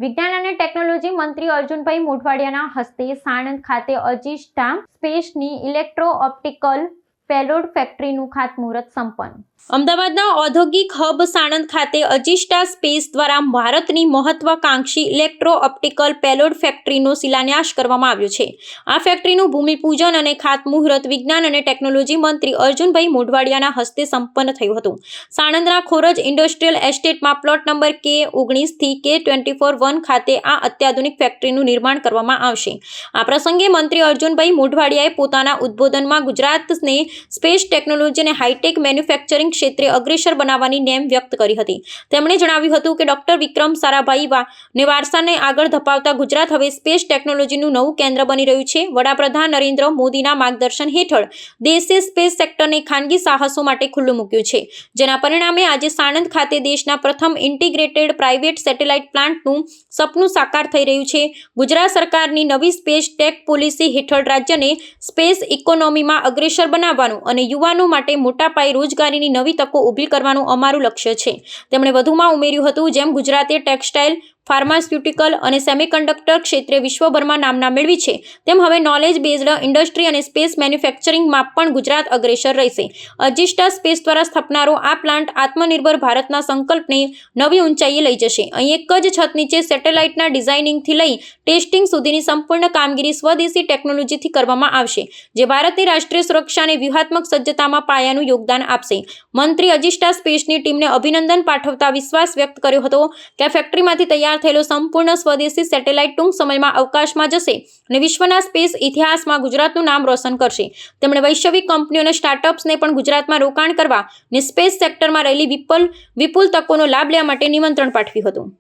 વિજ્ઞાન અને ટેકનોલોજી મંત્રી અર્જુનભાઈ મોઢવાડિયાના હસ્તે સાણંદ ખાતે અજીષ્ટા સ્પેસની ઇલેક્ટ્રો ઓપ્ટિકલ પેલોડ ફેક્ટરીનું ખાતમુહૂર્ત સંપન્ન. અમદાવાદના ઔદ્યોગિક હબ સાણંદ ખાતે અજીષ્ટા સ્પેસ દ્વારા ભારતની મહત્વાકાંક્ષી ઇલેક્ટ્રો ઓપ્ટિકલ પેલોડ ફેક્ટરીનો શિલાન્યાસ કરવામાં આવ્યો છે. આ ફેક્ટરીનું ભૂમિપૂજન અને ખાતમુહૂર્ત વિજ્ઞાન અને ટેકનોલોજી મંત્રી અર્જુનભાઈ મોઢવાડિયાના હસ્તે સંપન્ન થયું હતું. સાણંદના ખોરજ ઇન્ડસ્ટ્રીયલ એસ્ટેટમાં પ્લોટ નંબર K19 થી K24-1 ખાતે આ અત્યાધુનિક ફેક્ટરીનું નિર્માણ કરવામાં આવશે. આ પ્રસંગે મંત્રી અર્જુનભાઈ મોઢવાડિયાએ પોતાના ઉદ્બોધનમાં ગુજરાતને સ્પેસ ટેકનોલોજી અને હાઈટેક મેન્યુફેક્ચરિંગ ક્ષેત્રે અગ્રેસર બનાવવાની નેમ વ્યક્ત કરી હતી. તેમણે જણાવ્યું હતું કે ડોક્ટર વિક્રમ સારાભાઈ વારસાને આગળ ધપાવતા ગુજરાત હવે સ્પેસ ટેકનોલોજીનું નવું કેન્દ્ર બની રહ્યું છે. વડાપ્રધાન નરેન્દ્ર મોદીના માર્ગદર્શન હેઠળ દેશે સ્પેસ સેક્ટરને ખાનગી સાહસો માટે ખુલ્લું મૂક્યું છે, જેના પરિણામે આજે સાણંદ ખાતે દેશના પ્રથમ ઇન્ટિગ્રેટેડ પ્રાઇવેટ સેટેલાઇટ પ્લાન્ટનું સપનું સાકાર થઈ રહ્યું છે. ગુજરાત સરકારની નવી સ્પેસ ટેક પોલિસી હેઠળ રાજ્યને સ્પેસ ઇકોનોમીમાં અગ્રેસર બનાવવાનું અને યુવાનો માટે મોટા પાયે રોજગારીની નવી તકો ઊભી કરવાનું અમારું લક્ષ્ય છે. તેમણે વધુમાં ઉમેર્યું હતું, જેમ ગુજરાતે ટેક્સટાઇલ, ફાર્માસ્યુટિકલ અને સેમિકન્ડક્ટર ક્ષેત્રે વિશ્વભરમાં નામના મેળવી છે, તેમ હવે નોલેજ બેઝડ ઇન્ડસ્ટ્રી અને સ્પેસ મેન્યુફેક્ચરિંગમાં પણ ગુજરાત અગ્રેસર રહેશે. અજીષ્ટા સ્પેસ દ્વારા સ્થાપનારો આ પ્લાન્ટ આત્મનિર્ભર ભારતના સંકલ્પને નવી ઊંચાઈએ લઈ જશે. અહીં એક જ છત નીચે સેટેલાઇટના ડિઝાઇનિંગથી લઈ ટેસ્ટિંગ સુધીની સંપૂર્ણ કામગીરી સ્વદેશી ટેકનોલોજીથી કરવામાં આવશે, જે ભારતની રાષ્ટ્રીય સુરક્ષા અને વ્યૂહાત્મક સજ્જતામાં પાયાનું યોગદાન આપશે. મંત્રી અજીષ્ટા સ્પેસની ટીમને અભિનંદન પાઠવતા વિશ્વાસ વ્યક્ત કર્યો હતો કે આ ફેક્ટરીમાંથી તૈયાર થયેલો સંપૂર્ણ સ્વદેશી સેટેલાઇટ ટૂંક સમયમાં અવકાશમાં જશે અને વિશ્વના સ્પેસ ઇતિહાસમાં ગુજરાતનું નામ રોશન કરશે. તેમણે વૈશ્વિક કંપનીઓ અને સ્ટાર્ટઅપ્સને પણ ગુજરાતમાં રોકાણ કરવા અને સ્પેસ સેક્ટરમાં રહેલી વિપુલ તકોનો લાભ લેવા માટે નિમંત્રણ પાઠવ્યું હતું.